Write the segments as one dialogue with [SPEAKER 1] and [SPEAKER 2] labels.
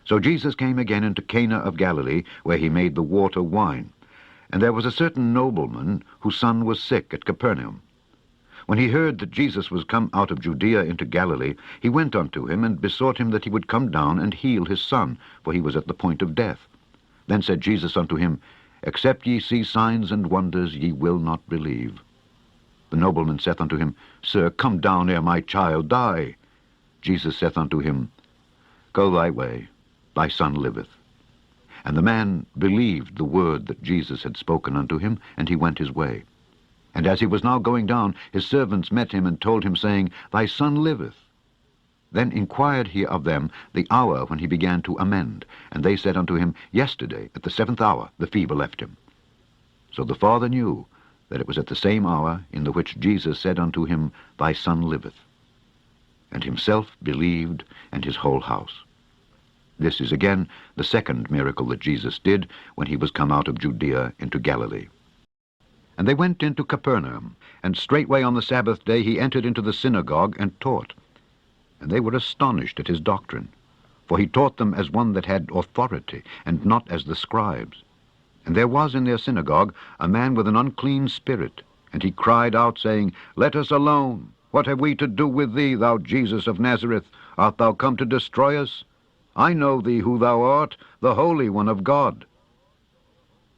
[SPEAKER 1] So Jesus came again into Cana of Galilee, where he made the water wine. And there was a certain nobleman whose son was sick at Capernaum. When he heard that Jesus was come out of Judea into Galilee, he went unto him, and besought him that he would come down and heal his son, for he was at the point of death. Then said Jesus unto him, Except ye see signs and wonders, ye will not believe. The nobleman saith unto him, Sir, come down ere my child die. Jesus saith unto him, Go thy way, thy son liveth. And the man believed the word that Jesus had spoken unto him, and he went his way. And as he was now going down, his servants met him, and told him, saying, Thy son liveth. Then inquired he of them the hour when he began to amend. And they said unto him, Yesterday, at the 7th hour, the fever left him. So the father knew that it was at the same hour in the which Jesus said unto him, Thy son liveth. And himself believed, and his whole house. This is again the second miracle that Jesus did when he was come out of Judea into Galilee. And they went into Capernaum, and straightway on the Sabbath day he entered into the synagogue and taught. And they were astonished at his doctrine, for he taught them as one that had authority, and not as the scribes. And there was in their synagogue a man with an unclean spirit, and he cried out, saying, Let us alone. What have we to do with thee, thou Jesus of Nazareth? Art thou come to destroy us? I know thee who thou art, the Holy One of God.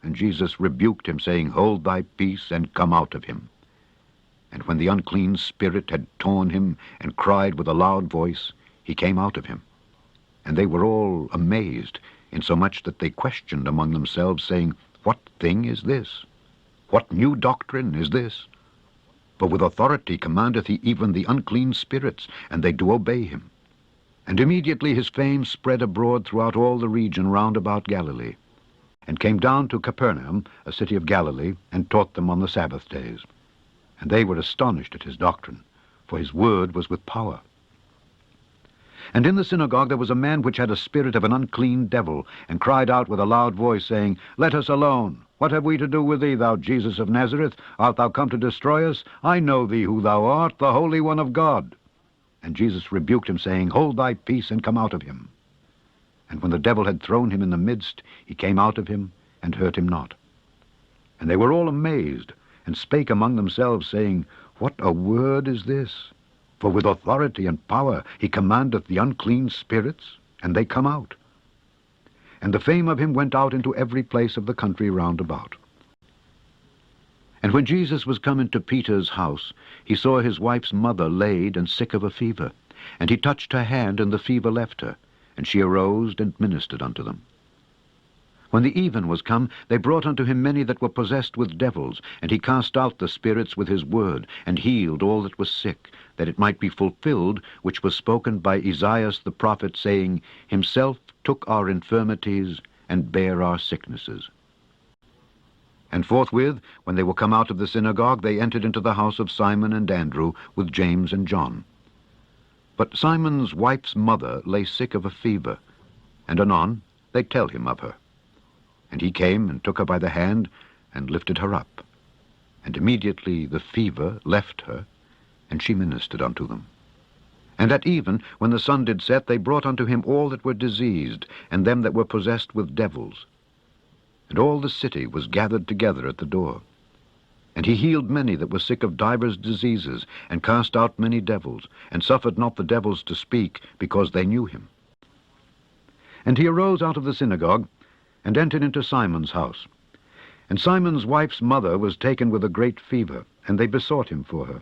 [SPEAKER 1] And Jesus rebuked him, saying, Hold thy peace, and come out of him. And when the unclean spirit had torn him, and cried with a loud voice, he came out of him. And they were all amazed, insomuch that they questioned among themselves, saying, What thing is this? What new doctrine is this? For with authority commandeth he even the unclean spirits, and they do obey him. And immediately his fame spread abroad throughout all the region round about Galilee, and came down to Capernaum, a city of Galilee, and taught them on the Sabbath days. And they were astonished at his doctrine, for his word was with power. And in the synagogue there was a man which had a spirit of an unclean devil, and cried out with a loud voice, saying, Let us alone. What have we to do with thee, thou Jesus of Nazareth? Art thou come to destroy us? I know thee who thou art, the Holy One of God. And Jesus rebuked him, saying, Hold thy peace, and come out of him. And when the devil had thrown him in the midst, he came out of him, and hurt him not. And they were all amazed, and spake among themselves, saying, What a word is this? For with authority and power he commandeth the unclean spirits, and they come out. And the fame of him went out into every place of the country round about. And when Jesus was come into Peter's house, he saw his wife's mother laid and sick of a fever. And he touched her hand, and the fever left her, and she arose and ministered unto them. When the even was come, they brought unto him many that were possessed with devils, and he cast out the spirits with his word, and healed all that was sick, that it might be fulfilled, which was spoken by Esaias the prophet, saying, Himself took our infirmities, and bare our sicknesses. And forthwith, when they were come out of the synagogue, they entered into the house of Simon and Andrew, with James and John. But Simon's wife's mother lay sick of a fever, and anon they tell him of her. And he came and took her by the hand, and lifted her up. And immediately the fever left her, and she ministered unto them. And at even, when the sun did set, they brought unto him all that were diseased, and them that were possessed with devils. And all the city was gathered together at the door. And he healed many that were sick of divers diseases, and cast out many devils, and suffered not the devils to speak, because they knew him. And he arose out of the synagogue, and entered into Simon's house. And Simon's wife's mother was taken with a great fever, and they besought him for her.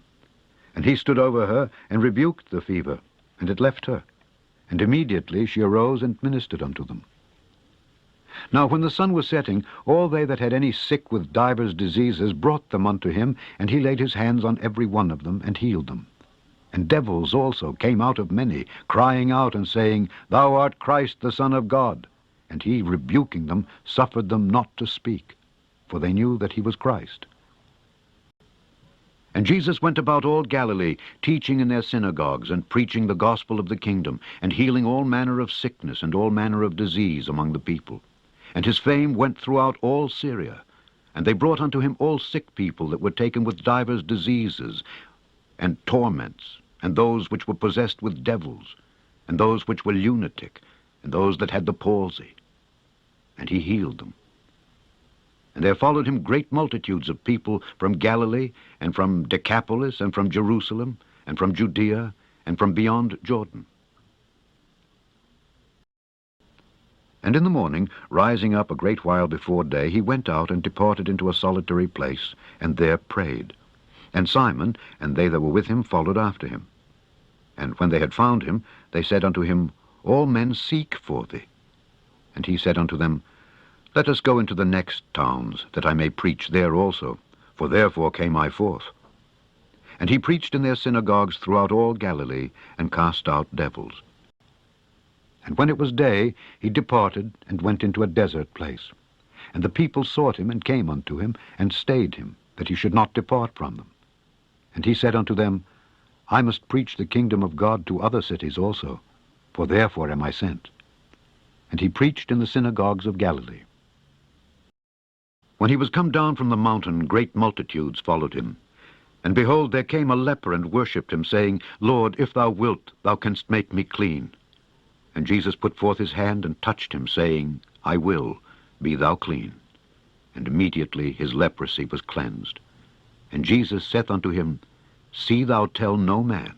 [SPEAKER 1] And he stood over her, and rebuked the fever, and it left her. And immediately she arose and ministered unto them. Now when the sun was setting, all they that had any sick with divers diseases brought them unto him, and he laid his hands on every one of them, and healed them. And devils also came out of many, crying out and saying, Thou art Christ the Son of God. And he, rebuking them, suffered them not to speak, for they knew that he was Christ. And Jesus went about all Galilee, teaching in their synagogues, and preaching the gospel of the kingdom, and healing all manner of sickness and all manner of disease among the people. And his fame went throughout all Syria. And they brought unto him all sick people that were taken with divers diseases and torments, and those which were possessed with devils, and those which were lunatic, and those that had the palsy, and he healed them. And there followed him great multitudes of people from Galilee, and from Decapolis, and from Jerusalem, and from Judea, and from beyond Jordan. And in the morning, rising up a great while before day, he went out and departed into a solitary place, and there prayed. And Simon and they that were with him followed after him. And when they had found him, they said unto him, All men seek for thee. And he said unto them, Let us go into the next towns, that I may preach there also, for therefore came I forth. And he preached in their synagogues throughout all Galilee, and cast out devils. And when it was day, he departed, and went into a desert place. And the people sought him, and came unto him, and stayed him, that he should not depart from them. And he said unto them, I must preach the kingdom of God to other cities also, for therefore am I sent. And he preached in the synagogues of Galilee. When he was come down from the mountain, great multitudes followed him. And behold, there came a leper and worshipped him, saying, Lord, if thou wilt, thou canst make me clean. And Jesus put forth his hand and touched him, saying, I will, be thou clean. And immediately his leprosy was cleansed. And Jesus saith unto him, See thou tell no man,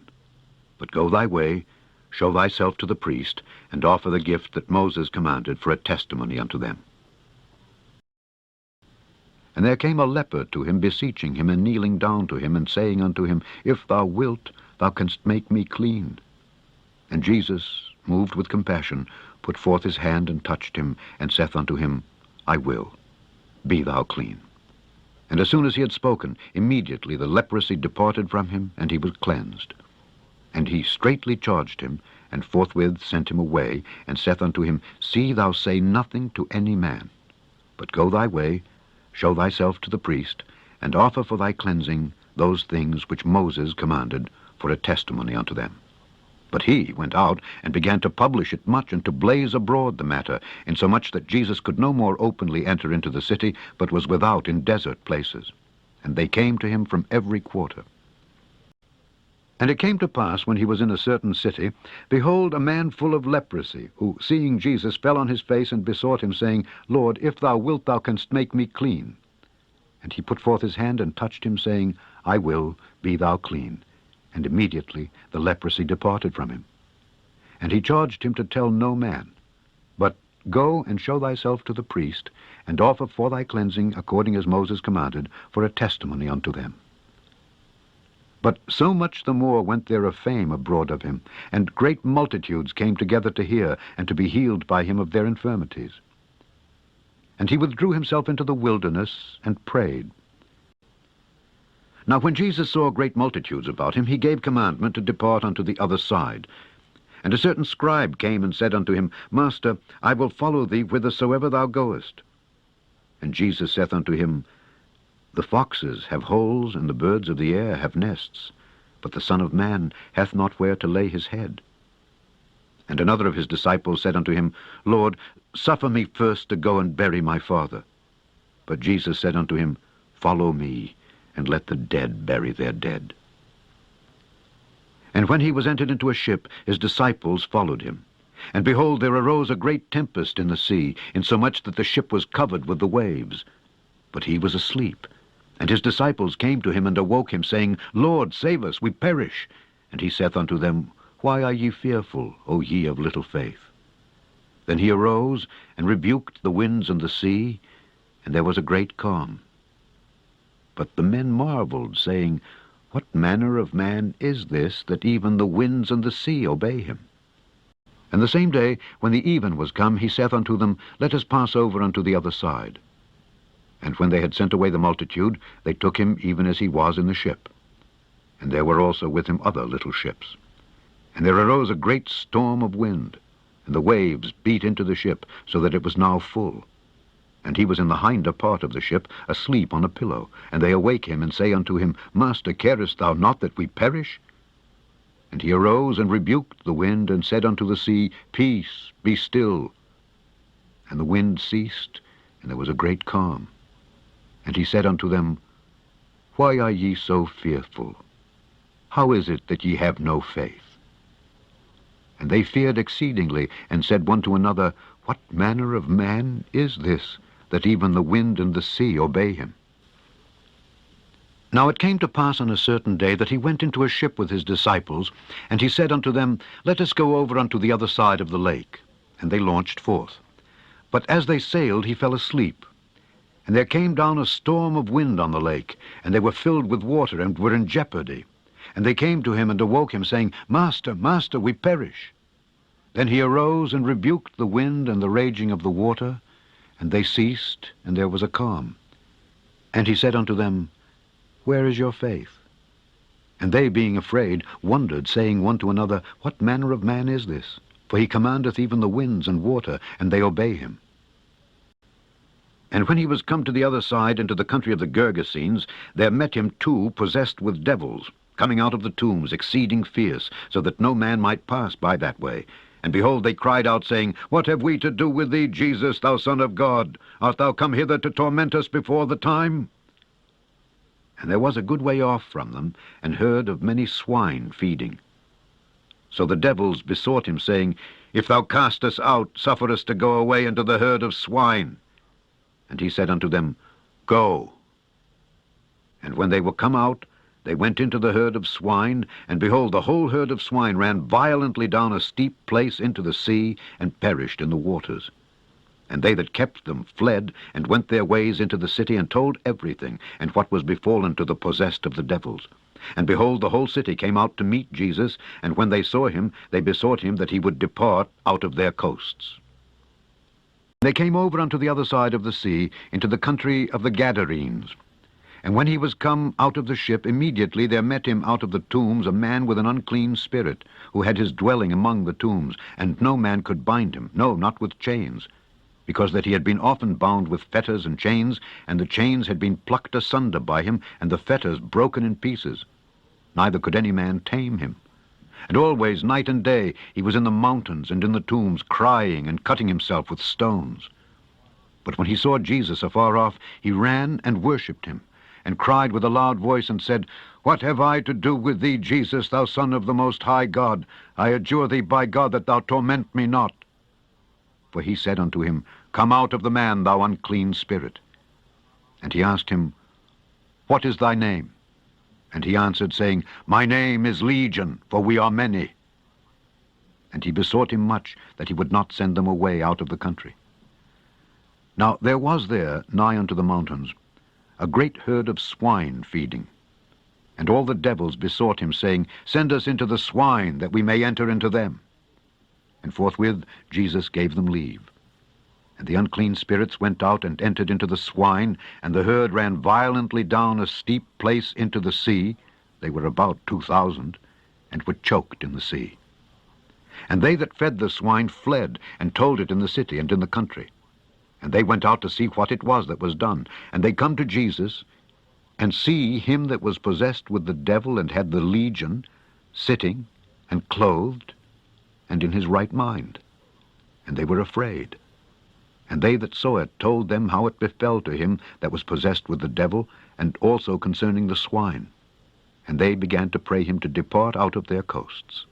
[SPEAKER 1] but go thy way, show thyself to the priest, and offer the gift that Moses commanded for a testimony unto them. And there came a leper to him, beseeching him, and kneeling down to him, and saying unto him, If thou wilt, thou canst make me clean. And Jesus, moved with compassion, put forth his hand and touched him, and saith unto him, I will, be thou clean. And as soon as he had spoken, immediately the leprosy departed from him, and he was cleansed. And he straitly charged him, and forthwith sent him away, and saith unto him, See thou say nothing to any man, but go thy way, show thyself to the priest, and offer for thy cleansing those things which Moses commanded for a testimony unto them. But he went out and began to publish it much, and to blaze abroad the matter, insomuch that Jesus could no more openly enter into the city, but was without in desert places. And they came to him from every quarter. And it came to pass, when he was in a certain city, behold, a man full of leprosy, who, seeing Jesus, fell on his face and besought him, saying, Lord, if thou wilt, thou canst make me clean. And he put forth his hand and touched him, saying, I will, be thou clean. And immediately the leprosy departed from him. And he charged him to tell no man, but go and show thyself to the priest, and offer for thy cleansing according as Moses commanded, for a testimony unto them. But so much the more went there a fame abroad of him, and great multitudes came together to hear, and to be healed by him of their infirmities. And he withdrew himself into the wilderness, and prayed. Now when Jesus saw great multitudes about him, he gave commandment to depart unto the other side. And a certain scribe came and said unto him, Master, I will follow thee whithersoever thou goest. And Jesus saith unto him, The foxes have holes, and the birds of the air have nests, but the Son of Man hath not where to lay his head. And another of his disciples said unto him, Lord, suffer me first to go and bury my father. But Jesus said unto him, Follow me, and let the dead bury their dead. And when he was entered into a ship, his disciples followed him. And behold, there arose a great tempest in the sea, insomuch that the ship was covered with the waves. But he was asleep. And his disciples came to him, and awoke him, saying, Lord, save us, we perish. And he saith unto them, Why are ye fearful, O ye of little faith? Then he arose, and rebuked the winds and the sea, and there was a great calm. But the men marveled, saying, What manner of man is this, that even the winds and the sea obey him? And the same day, when the even was come, he saith unto them, Let us pass over unto the other side. And when they had sent away the multitude, they took him even as he was in the ship. And there were also with him other little ships. And there arose a great storm of wind, and the waves beat into the ship, so that it was now full. And he was in the hinder part of the ship, asleep on a pillow. And they awake him, and say unto him, Master, carest thou not that we perish? And he arose, and rebuked the wind, and said unto the sea, Peace, be still. And the wind ceased, and there was a great calm. And he said unto them, Why are ye so fearful? How is it that ye have no faith? And they feared exceedingly, and said one to another, What manner of man is this, that even the wind and the sea obey him? Now it came to pass on a certain day that he went into a ship with his disciples, and he said unto them, Let us go over unto the other side of the lake. And they launched forth. But as they sailed, he fell asleep. And there came down a storm of wind on the lake, and they were filled with water, and were in jeopardy. And they came to him and awoke him, saying, Master, Master, we perish. Then he arose and rebuked the wind and the raging of the water, and they ceased, and there was a calm. And he said unto them, Where is your faith? And they, being afraid, wondered, saying one to another, What manner of man is this? For he commandeth even the winds and water, and they obey him. And when he was come to the other side, into the country of the Gergesenes, there met him two possessed with devils, coming out of the tombs, exceeding fierce, so that no man might pass by that way. And behold, they cried out, saying, What have we to do with thee, Jesus, thou Son of God? Art thou come hither to torment us before the time? And there was a good way off from them an herd of many swine feeding. So the devils besought him, saying, If thou cast us out, suffer us to go away into the herd of swine. And he said unto them, Go. And when they were come out, they went into the herd of swine, and behold, the whole herd of swine ran violently down a steep place into the sea, and perished in the waters. And they that kept them fled, and went their ways into the city, and told everything, and what was befallen to the possessed of the devils. And behold, the whole city came out to meet Jesus, and when they saw him, they besought him that he would depart out of their coasts. They came over unto the other side of the sea, into the country of the Gadarenes. And when he was come out of the ship, immediately there met him out of the tombs a man with an unclean spirit, who had his dwelling among the tombs, and no man could bind him, no, not with chains, because that he had been often bound with fetters and chains, and the chains had been plucked asunder by him, and the fetters broken in pieces. Neither could any man tame him. And always, night and day, he was in the mountains and in the tombs, crying and cutting himself with stones. But when he saw Jesus afar off, he ran and worshipped him, and cried with a loud voice, and said, What have I to do with thee, Jesus, thou Son of the Most High God? I adjure thee by God that thou torment me not. For he said unto him, Come out of the man, thou unclean spirit. And he asked him, What is thy name? And he answered, saying, My name is Legion, for we are many. And he besought him much that he would not send them away out of the country. Now there was there, nigh unto the mountains, a great herd of swine feeding. And all the devils besought him, saying, Send us into the swine, that we may enter into them. And forthwith Jesus gave them leave. And the unclean spirits went out and entered into the swine, and the herd ran violently down a steep place into the sea. They were about 2,000, and were choked in the sea. And they that fed the swine fled, and told it in the city and in the country. And they went out to see what it was that was done. And they come to Jesus, and see him that was possessed with the devil and had the legion, sitting, and clothed, and in his right mind. And they were afraid. And they that saw it told them how it befell to him that was possessed with the devil, and also concerning the swine. And they began to pray him to depart out of their coasts.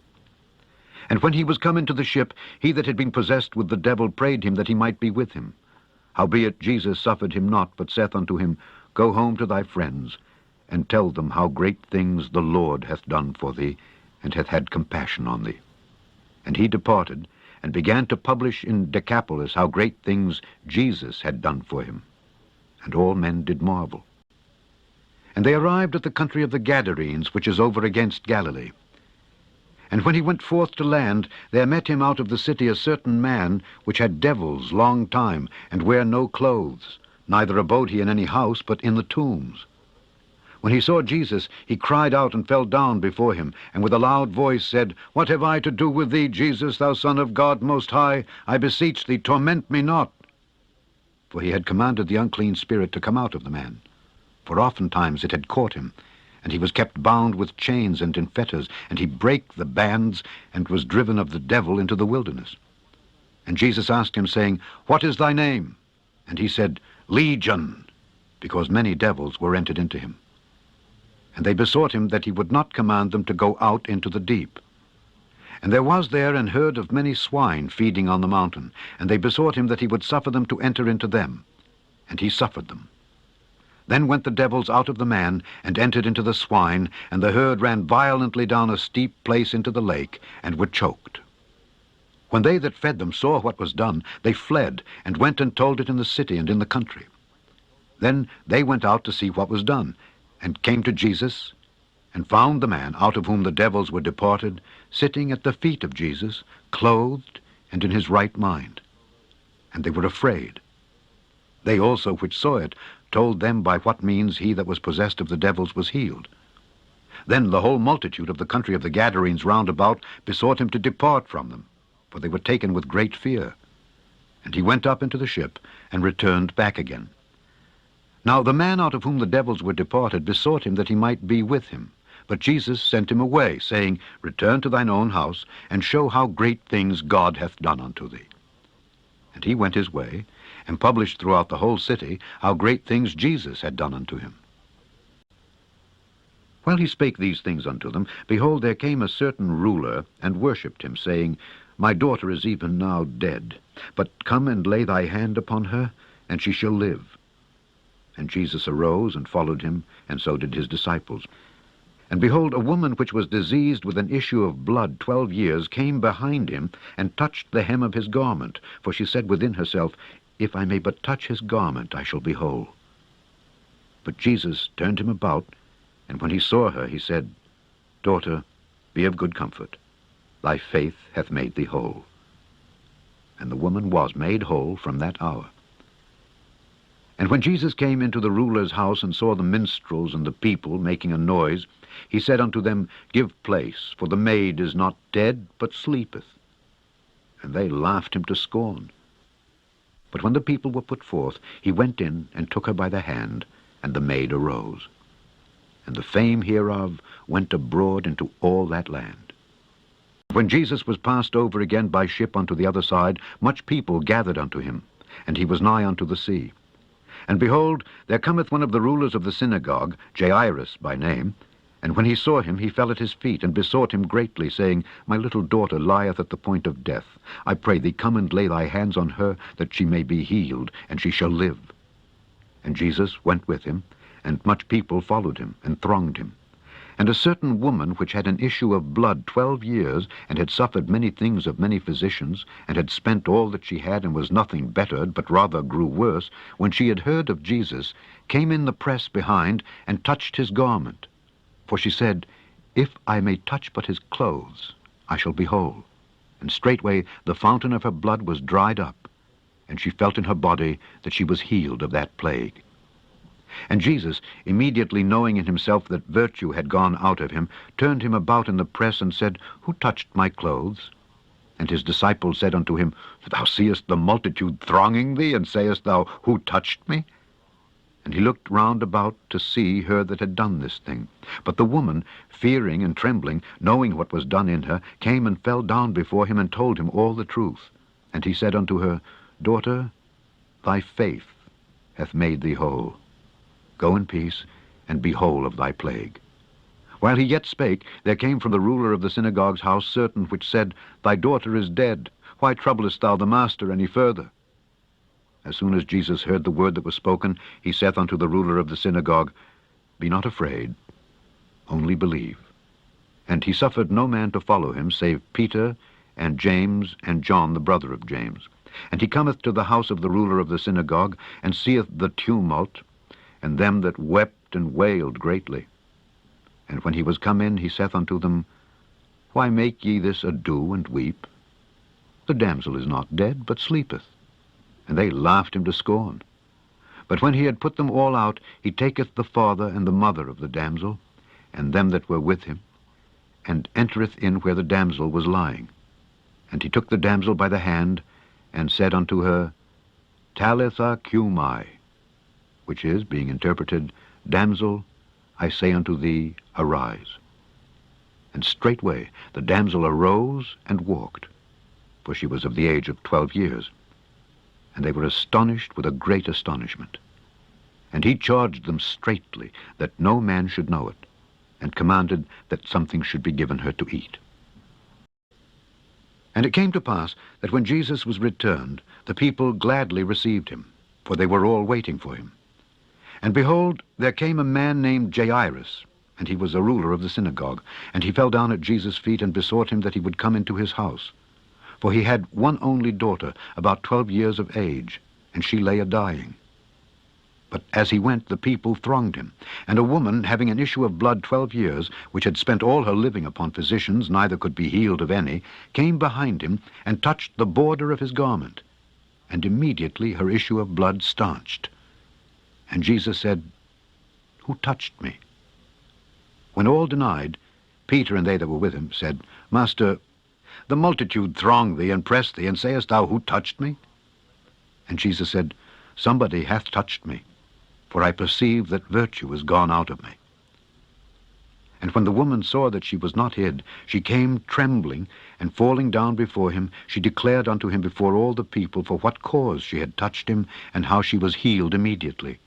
[SPEAKER 1] And when he was come into the ship, he that had been possessed with the devil prayed him that he might be with him. Howbeit Jesus suffered him not, but saith unto him, Go home to thy friends, and tell them how great things the Lord hath done for thee, and hath had compassion on thee. And he departed, and began to publish in Decapolis how great things Jesus had done for him. And all men did marvel. And they arrived at the country of the Gadarenes, which is over against Galilee. And when he went forth to land, there met him out of the city a certain man, which had devils long time, and wear no clothes, neither abode he in any house, but in the tombs. When he saw Jesus, he cried out and fell down before him, and with a loud voice said, What have I to do with thee, Jesus, thou Son of God Most High? I beseech thee, torment me not. For he had commanded the unclean spirit to come out of the man. For oftentimes it had caught him, and he was kept bound with chains and in fetters, and he brake the bands, and was driven of the devil into the wilderness. And Jesus asked him, saying, What is thy name? And he said, Legion, because many devils were entered into him. And they besought him that he would not command them to go out into the deep. And there was there an herd of many swine feeding on the mountain, and they besought him that he would suffer them to enter into them. And he suffered them. Then went the devils out of the man, and entered into the swine, and the herd ran violently down a steep place into the lake, and were choked. When they that fed them saw what was done, they fled, and went and told it in the city and in the country. Then they went out to see what was done, and came to Jesus, and found the man out of whom the devils were departed, sitting at the feet of Jesus, clothed and in his right mind. And they were afraid. They also which saw it told them by what means he that was possessed of the devils was healed. Then the whole multitude of the country of the Gadarenes round about besought him to depart from them, for they were taken with great fear. And he went up into the ship, and returned back again. Now the man out of whom the devils were departed besought him that he might be with him. But Jesus sent him away, saying, Return to thine own house, and show how great things God hath done unto thee. And he went his way, and published throughout the whole city how great things Jesus had done unto him. While he spake these things unto them, behold, there came a certain ruler, and worshipped him, saying, My daughter is even now dead, but come and lay thy hand upon her, and she shall live. And Jesus arose and followed him, and so did his disciples. And behold, a woman which was diseased with an issue of blood 12 years came behind him, and touched the hem of his garment. For she said within herself, If I may but touch his garment, I shall be whole. But Jesus turned him about, and when he saw her, he said, Daughter, be of good comfort. Thy faith hath made thee whole. And the woman was made whole from that hour. And when Jesus came into the ruler's house, and saw the minstrels and the people making a noise, he said unto them, Give place, for the maid is not dead, but sleepeth. And they laughed him to scorn. But when the people were put forth, he went in, and took her by the hand, and the maid arose. And the fame hereof went abroad into all that land. When Jesus was passed over again by ship unto the other side, much people gathered unto him, and he was nigh unto the sea. And behold, there cometh one of the rulers of the synagogue, Jairus by name, and when he saw him, he fell at his feet, and besought him greatly, saying, My little daughter lieth at the point of death. I pray thee, come and lay thy hands on her, that she may be healed, and she shall live. And Jesus went with him, and much people followed him, and thronged him. And a certain woman which had an issue of blood 12 years, and had suffered many things of many physicians, and had spent all that she had, and was nothing bettered, but rather grew worse, when she had heard of Jesus, came in the press behind, and touched his garment. For she said, If I may touch but his clothes, I shall be whole. And straightway the fountain of her blood was dried up, and she felt in her body that she was healed of that plague. And Jesus, immediately knowing in himself that virtue had gone out of him, turned him about in the press, and said, Who touched my clothes? And his disciples said unto him, Thou seest the multitude thronging thee, and sayest thou, Who touched me? And he looked round about to see her that had done this thing. But the woman, fearing and trembling, knowing what was done in her, came and fell down before him, and told him all the truth. And he said unto her, Daughter, thy faith hath made thee whole. Go in peace, and be whole of thy plague. While he yet spake, there came from the ruler of the synagogue's house certain which said, Thy daughter is dead. Why troublest thou the master any further? As soon as Jesus heard the word that was spoken, he saith unto the ruler of the synagogue, Be not afraid, only believe. And he suffered no man to follow him, save Peter, and James, and John the brother of James. And he cometh to the house of the ruler of the synagogue, and seeth the tumult, and them that wept and wailed greatly. And when he was come in, he saith unto them, Why make ye this ado and weep? The damsel is not dead, but sleepeth. And they laughed him to scorn. But when he had put them all out, he taketh the father and the mother of the damsel, and them that were with him, and entereth in where the damsel was lying. And he took the damsel by the hand, and said unto her, Talitha cumi, which is, being interpreted, Damsel, I say unto thee, arise. And straightway the damsel arose and walked, for she was of the age of 12 years. And they were astonished with a great astonishment. And he charged them straitly that no man should know it, and commanded that something should be given her to eat. And it came to pass that when Jesus was returned, the people gladly received him, for they were all waiting for him. And behold, there came a man named Jairus, and he was a ruler of the synagogue, and he fell down at Jesus' feet and besought him that he would come into his house. For he had one only daughter, about 12 years of age, and she lay a-dying. But as he went, the people thronged him. And a woman, having an issue of blood 12 years, which had spent all her living upon physicians, neither could be healed of any, came behind him, and touched the border of his garment. And immediately her issue of blood stanched. And Jesus said, Who touched me? When all denied, Peter and they that were with him said, Master, the multitude throng thee and press thee, and sayest thou, Who touched me? And Jesus said, Somebody hath touched me, for I perceive that virtue is gone out of me. And when the woman saw that she was not hid, she came trembling, and falling down before him, she declared unto him before all the people for what cause she had touched him, and how she was healed immediately.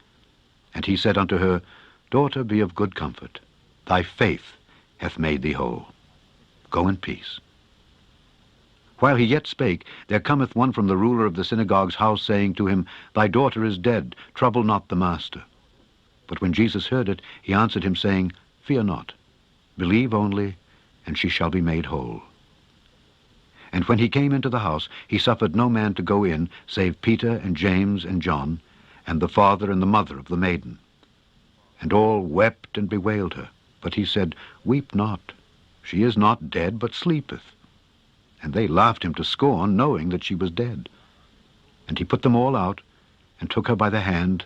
[SPEAKER 1] And he said unto her, Daughter, be of good comfort. Thy faith hath made thee whole. Go in peace. While he yet spake, there cometh one from the ruler of the synagogue's house, saying to him, Thy daughter is dead, trouble not the master. But when Jesus heard it, he answered him, saying, Fear not, believe only, and she shall be made whole. And when he came into the house, he suffered no man to go in, save Peter and James and John, and the father and the mother of the maiden. And all wept and bewailed her. But he said, Weep not, she is not dead, but sleepeth. And they laughed him to scorn, knowing that she was dead. And he put them all out, and took her by the hand,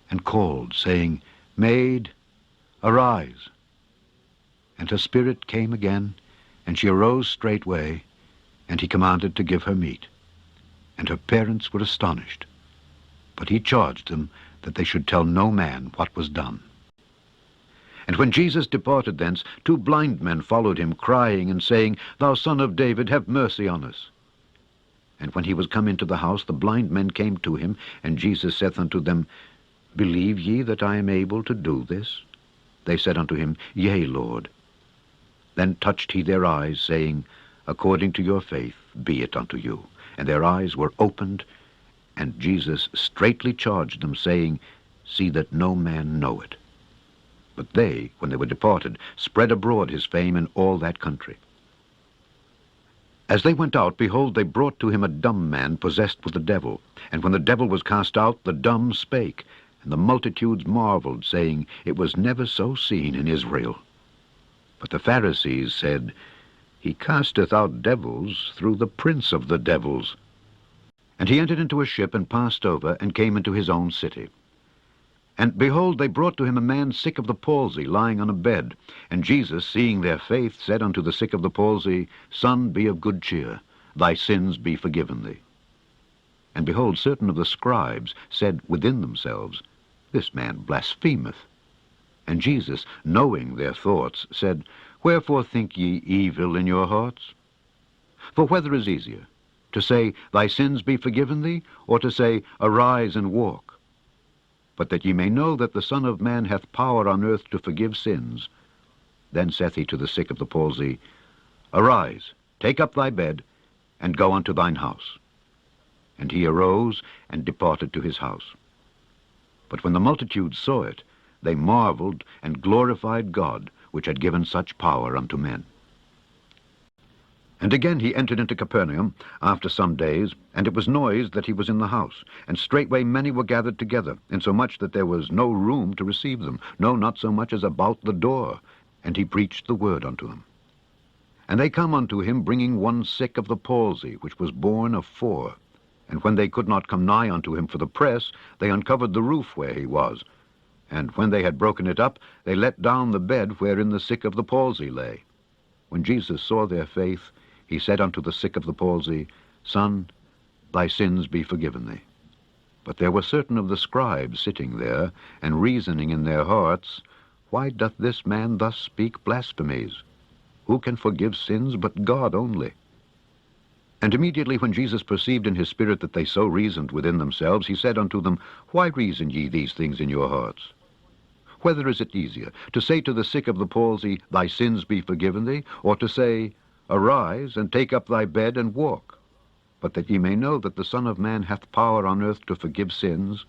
[SPEAKER 1] and called, saying, Maid, arise. And her spirit came again, and she arose straightway, and he commanded to give her meat. And her parents were astonished. But he charged them that they should tell no man what was done. And when Jesus departed thence, 2 blind men followed him, crying and saying, Thou Son of David, have mercy on us. And when he was come into the house, the blind men came to him, and Jesus saith unto them, Believe ye that I am able to do this? They said unto him, Yea, Lord. Then touched he their eyes, saying, According to your faith be it unto you. And their eyes were opened, and Jesus straitly charged them, saying, See that no man know it. But they, when they were departed, spread abroad his fame in all that country. As they went out, behold, they brought to him a dumb man possessed with the devil. And when the devil was cast out, the dumb spake. And the multitudes marveled, saying, It was never so seen in Israel. But the Pharisees said, He casteth out devils through the prince of the devils. And he entered into a ship, and passed over, and came into his own city. And behold, they brought to him a man sick of the palsy, lying on a bed. And Jesus, seeing their faith, said unto the sick of the palsy, Son, be of good cheer, thy sins be forgiven thee. And behold, certain of the scribes said within themselves, This man blasphemeth. And Jesus, knowing their thoughts, said, Wherefore think ye evil in your hearts? For whether is easier, to say, Thy sins be forgiven thee, or to say, Arise and walk? But that ye may know that the Son of Man hath power on earth to forgive sins. Then saith he to the sick of the palsy, Arise, take up thy bed, and go unto thine house. And he arose, and departed to his house. But when the multitude saw it, they marveled, and glorified God, which had given such power unto men. And again he entered into Capernaum after some days, and it was noised that he was in the house. And straightway many were gathered together, insomuch that there was no room to receive them, no, not so much as about the door. And he preached the word unto them. And they come unto him, bringing one sick of the palsy, which was born of 4. And when they could not come nigh unto him for the press, they uncovered the roof where he was. And when they had broken it up, they let down the bed wherein the sick of the palsy lay. When Jesus saw their faith, he said unto the sick of the palsy, Son, thy sins be forgiven thee. But there were certain of the scribes sitting there, and reasoning in their hearts, Why doth this man thus speak blasphemies? Who can forgive sins but God only? And immediately when Jesus perceived in his spirit that they so reasoned within themselves, he said unto them, Why reason ye these things in your hearts? Whether is it easier, to say to the sick of the palsy, Thy sins be forgiven thee, or to say, Arise, and take up thy bed, and walk. But that ye may know that the Son of Man hath power on earth to forgive sins,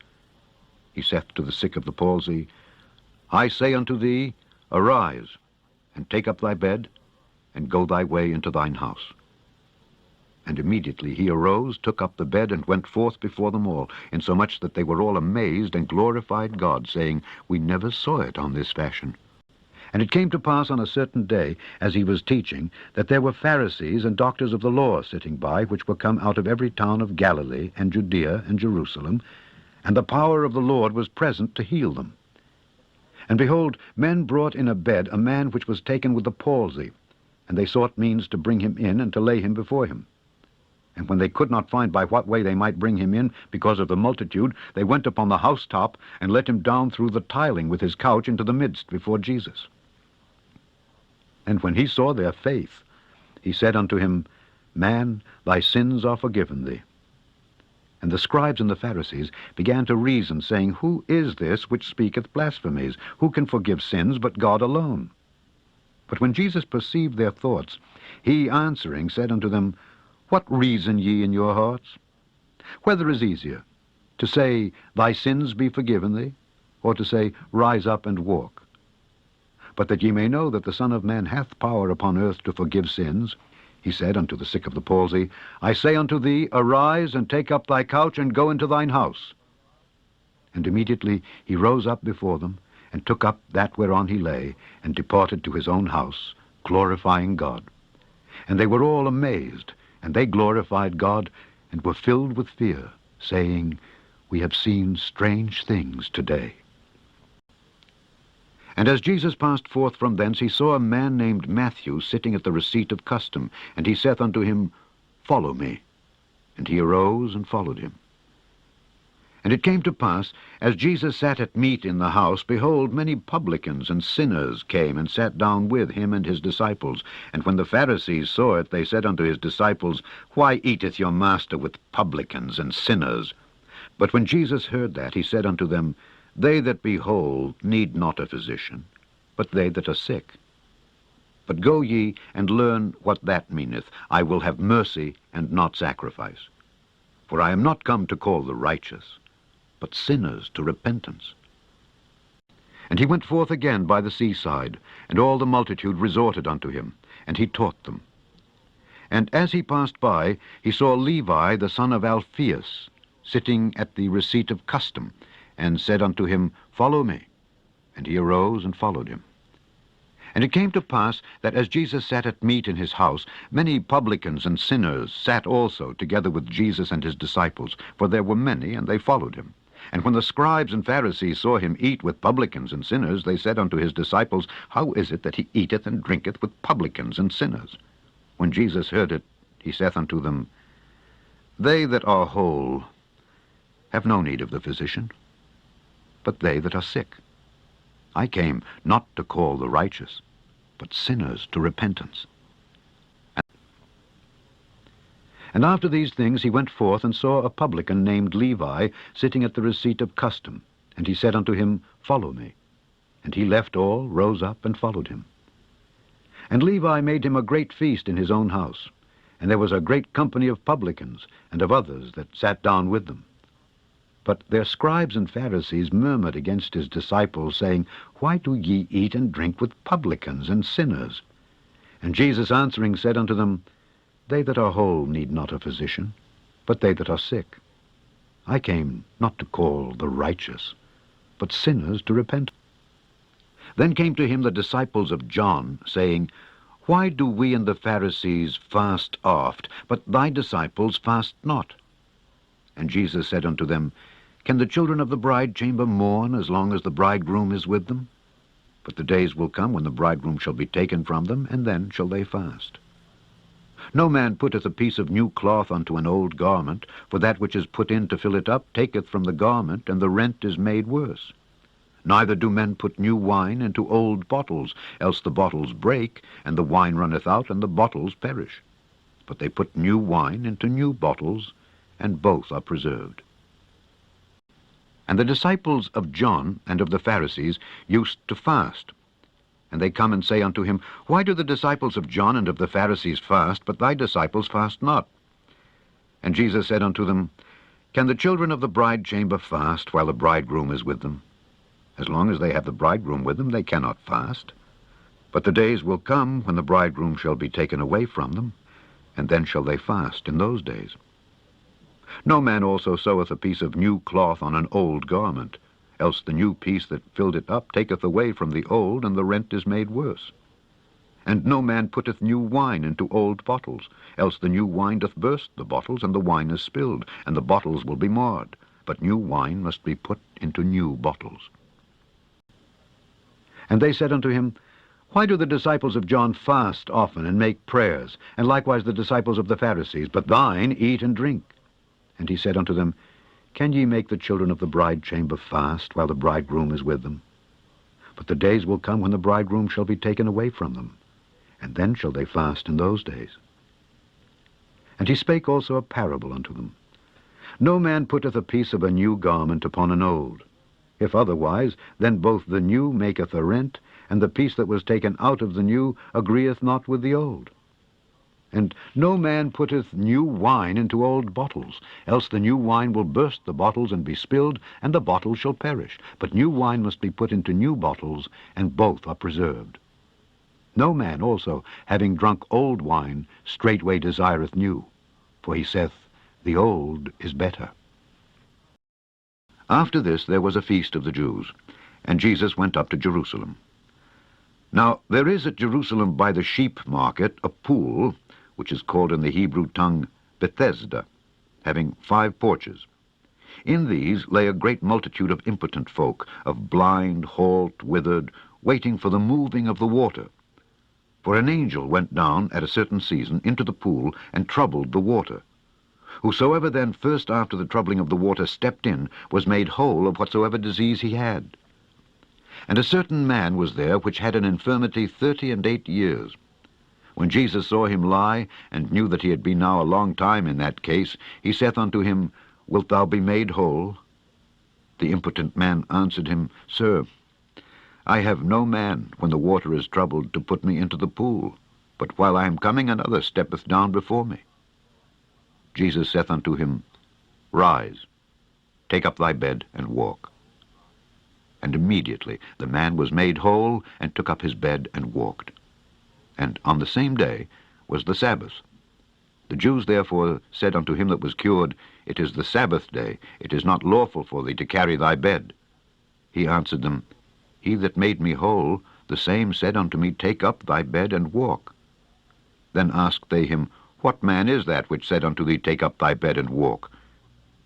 [SPEAKER 1] he saith to the sick of the palsy, I say unto thee, Arise, and take up thy bed, and go thy way into thine house. And immediately he arose, took up the bed, and went forth before them all, insomuch that they were all amazed, and glorified God, saying, We never saw it on this fashion. And it came to pass on a certain day, as he was teaching, that there were Pharisees and doctors of the law sitting by, which were come out of every town of Galilee, and Judea, and Jerusalem, and the power of the Lord was present to heal them. And behold, men brought in a bed a man which was taken with the palsy, and they sought means to bring him in, and to lay him before him. And when they could not find by what way they might bring him in, because of the multitude, they went upon the housetop, and let him down through the tiling with his couch into the midst before Jesus. And when he saw their faith, he said unto him, Man, thy sins are forgiven thee. And the scribes and the Pharisees began to reason, saying, Who is this which speaketh blasphemies? Who can forgive sins but God alone? But when Jesus perceived their thoughts, he answering said unto them, What reason ye in your hearts? Whether is easier, to say, Thy sins be forgiven thee, or to say, Rise up and walk? But that ye may know that the Son of Man hath power upon earth to forgive sins, he said unto the sick of the palsy, I say unto thee, Arise, and take up thy couch, and go into thine house. And immediately he rose up before them, and took up that whereon he lay, and departed to his own house, glorifying God. And they were all amazed, and they glorified God, and were filled with fear, saying, We have seen strange things today. And as Jesus passed forth from thence, he saw a man named Matthew sitting at the receipt of custom, and he saith unto him, Follow me. And he arose and followed him. And it came to pass, as Jesus sat at meat in the house, behold, many publicans and sinners came and sat down with him and his disciples. And when the Pharisees saw it, they said unto his disciples, Why eateth your master with publicans and sinners? But when Jesus heard that, he said unto them, They that be whole need not a physician, but they that are sick. But go ye and learn what that meaneth, I will have mercy and not sacrifice. For I am not come to call the righteous, but sinners to repentance. And he went forth again by the seaside, and all the multitude resorted unto him, and he taught them. And as he passed by, he saw Levi the son of Alphaeus, sitting at the receipt of custom, and said unto him, Follow me. And he arose and followed him. And it came to pass that as Jesus sat at meat in his house, many publicans and sinners sat also together with Jesus and his disciples, for there were many, and they followed him. And when the scribes and Pharisees saw him eat with publicans and sinners, they said unto his disciples, How is it that he eateth and drinketh with publicans and sinners? When Jesus heard it, he saith unto them, They that are whole have no need of the physician, but they that are sick. I came not to call the righteous, but sinners to repentance. And after these things he went forth and saw a publican named Levi sitting at the receipt of custom. And he said unto him, Follow me. And he left all, rose up, and followed him. And Levi made him a great feast in his own house. And there was a great company of publicans, and of others that sat down with them. But their scribes and Pharisees murmured against his disciples, saying, Why do ye eat and drink with publicans and sinners? And Jesus answering said unto them, They that are whole need not a physician, but they that are sick. I came not to call the righteous, but sinners to repent. Then came to him the disciples of John, saying, Why do we and the Pharisees fast oft, but thy disciples fast not? And Jesus said unto them, Can the children of the bride chamber mourn as long as the bridegroom is with them? But the days will come when the bridegroom shall be taken from them, and then shall they fast. No man putteth a piece of new cloth unto an old garment, for that which is put in to fill it up taketh from the garment, and the rent is made worse. Neither do men put new wine into old bottles, else the bottles break, and the wine runneth out, and the bottles perish. But they put new wine into new bottles, and both are preserved. And the disciples of John and of the Pharisees used to fast. And they come and say unto him, Why do the disciples of John and of the Pharisees fast, but thy disciples fast not? And Jesus said unto them, Can the children of the bride chamber fast while the bridegroom is with them? As long as they have the bridegroom with them, they cannot fast. But the days will come when the bridegroom shall be taken away from them, and then shall they fast in those days. No man also seweth a piece of new cloth on an old garment, else the new piece that filled it up taketh away from the old, and the rent is made worse. And no man putteth new wine into old bottles, else the new wine doth burst the bottles, and the wine is spilled, and the bottles will be marred. But new wine must be put into new bottles. And they said unto him, Why do the disciples of John fast often, and make prayers, and likewise the disciples of the Pharisees, but thine eat and drink? And he said unto them, Can ye make the children of the bride chamber fast, while the bridegroom is with them? But the days will come when the bridegroom shall be taken away from them, and then shall they fast in those days. And he spake also a parable unto them. No man putteth a piece of a new garment upon an old. If otherwise, then both the new maketh a rent, and the piece that was taken out of the new agreeth not with the old. And no man putteth new wine into old bottles, else the new wine will burst the bottles and be spilled, and the bottles shall perish. But new wine must be put into new bottles, and both are preserved. No man also, having drunk old wine, straightway desireth new, for he saith, The old is better. After this there was a feast of the Jews, and Jesus went up to Jerusalem. Now there is at Jerusalem by the sheep market a pool, which is called in the Hebrew tongue Bethesda, having 5 porches. In these lay a great multitude of impotent folk, of blind, halt, withered, waiting for the moving of the water. For an angel went down at a certain season into the pool, and troubled the water. Whosoever then first after the troubling of the water stepped in, was made whole of whatsoever disease he had. And a certain man was there, which had an infirmity 38 years. When Jesus saw him lie, and knew that he had been now a long time in that case, he saith unto him, Wilt thou be made whole? The impotent man answered him, Sir, I have no man, when the water is troubled, to put me into the pool, but while I am coming another steppeth down before me. Jesus saith unto him, Rise, take up thy bed, and walk. And immediately the man was made whole, and took up his bed, and walked. And on the same day was the Sabbath. The Jews therefore said unto him that was cured, It is the Sabbath day, it is not lawful for thee to carry thy bed. He answered them, He that made me whole, the same said unto me, Take up thy bed, and walk. Then asked they him, What man is that which said unto thee, Take up thy bed, and walk?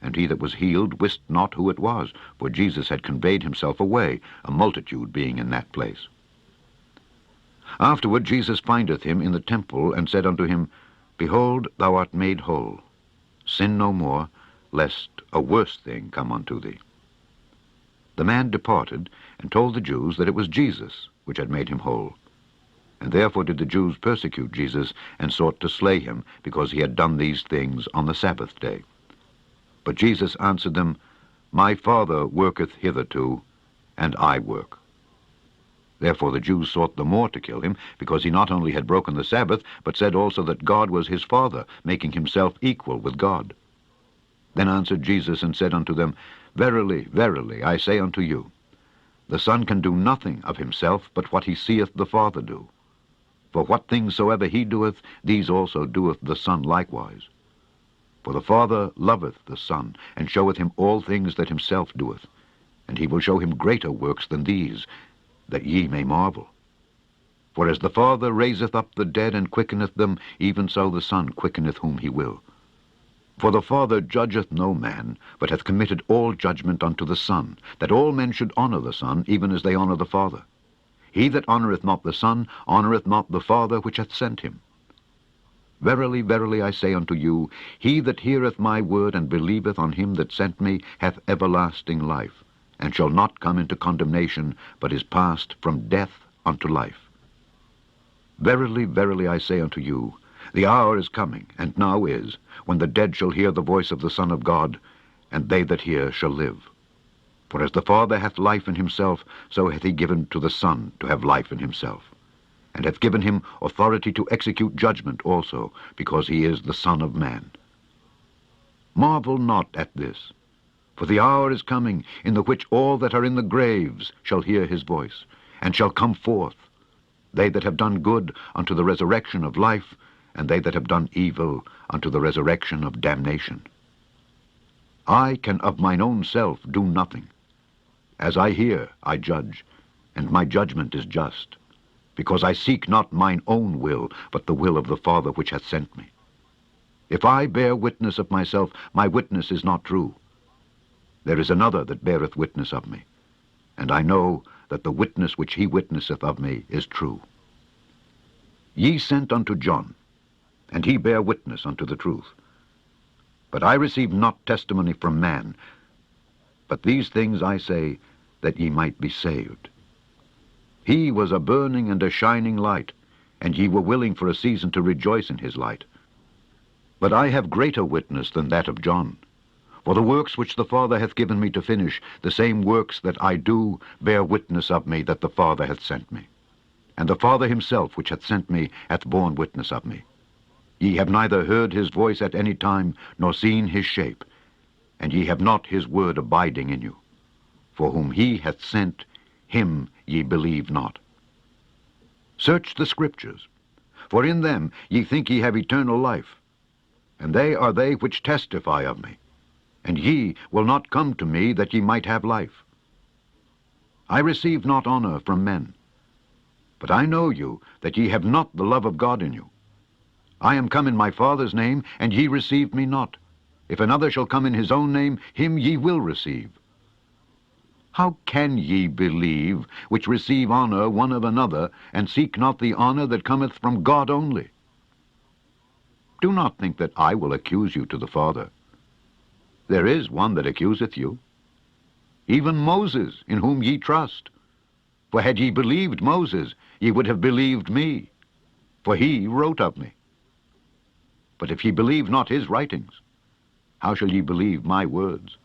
[SPEAKER 1] And he that was healed wist not who it was, for Jesus had conveyed himself away, a multitude being in that place. Afterward Jesus findeth him in the temple, and said unto him, Behold, thou art made whole. Sin no more, lest a worse thing come unto thee. The man departed, and told the Jews that it was Jesus which had made him whole. And therefore did the Jews persecute Jesus, and sought to slay him, because he had done these things on the Sabbath day. But Jesus answered them, My Father worketh hitherto, and I work. Therefore the Jews sought the more to kill him, because he not only had broken the Sabbath, but said also that God was his Father, making himself equal with God. Then answered Jesus, and said unto them, Verily, verily, I say unto you, the Son can do nothing of himself, but what he seeth the Father do. For what things soever he doeth, these also doeth the Son likewise. For the Father loveth the Son, and showeth him all things that himself doeth, and he will show him greater works than these, that ye may marvel. For as the Father raiseth up the dead and quickeneth them, even so the Son quickeneth whom he will. For the Father judgeth no man, but hath committed all judgment unto the Son, that all men should honor the Son, even as they honor the Father. He that honoureth not the Son honoureth not the Father which hath sent him. Verily, verily, I say unto you, he that heareth my word and believeth on him that sent me hath everlasting life, and shall not come into condemnation, but is passed from death unto life. Verily, verily, I say unto you, the hour is coming, and now is, when the dead shall hear the voice of the Son of God, and they that hear shall live. For as the Father hath life in himself, so hath he given to the Son to have life in himself, and hath given him authority to execute judgment also, because he is the Son of Man. Marvel not at this, for the hour is coming, in the which all that are in the graves shall hear his voice, and shall come forth, they that have done good unto the resurrection of life, and they that have done evil unto the resurrection of damnation. I can of mine own self do nothing. As I hear, I judge, and my judgment is just, because I seek not mine own will, but the will of the Father which hath sent me. If I bear witness of myself, my witness is not true. There is another that beareth witness of me, and I know that the witness which he witnesseth of me is true. Ye sent unto John, and he bare witness unto the truth. But I receive not testimony from man, but these things I say, that ye might be saved. He was a burning and a shining light, and ye were willing for a season to rejoice in his light. But I have greater witness than that of John. For the works which the Father hath given me to finish, the same works that I do, bear witness of me that the Father hath sent me. And the Father himself which hath sent me hath borne witness of me. Ye have neither heard his voice at any time, nor seen his shape, and ye have not his word abiding in you. For whom he hath sent, him ye believe not. Search the Scriptures, for in them ye think ye have eternal life, and they are they which testify of me. And ye will not come to me that ye might have life. I receive not honor from men, but I know you, that ye have not the love of God in you. I am come in my Father's name, and ye receive me not. If another shall come in his own name, him ye will receive. How can ye believe, which receive honor one of another, and seek not the honor that cometh from God only? Do not think that I will accuse you to the Father. There is one that accuseth you, even Moses, in whom ye trust. For had ye believed Moses, ye would have believed me, for he wrote of me. But if ye believe not his writings, how shall ye believe my words?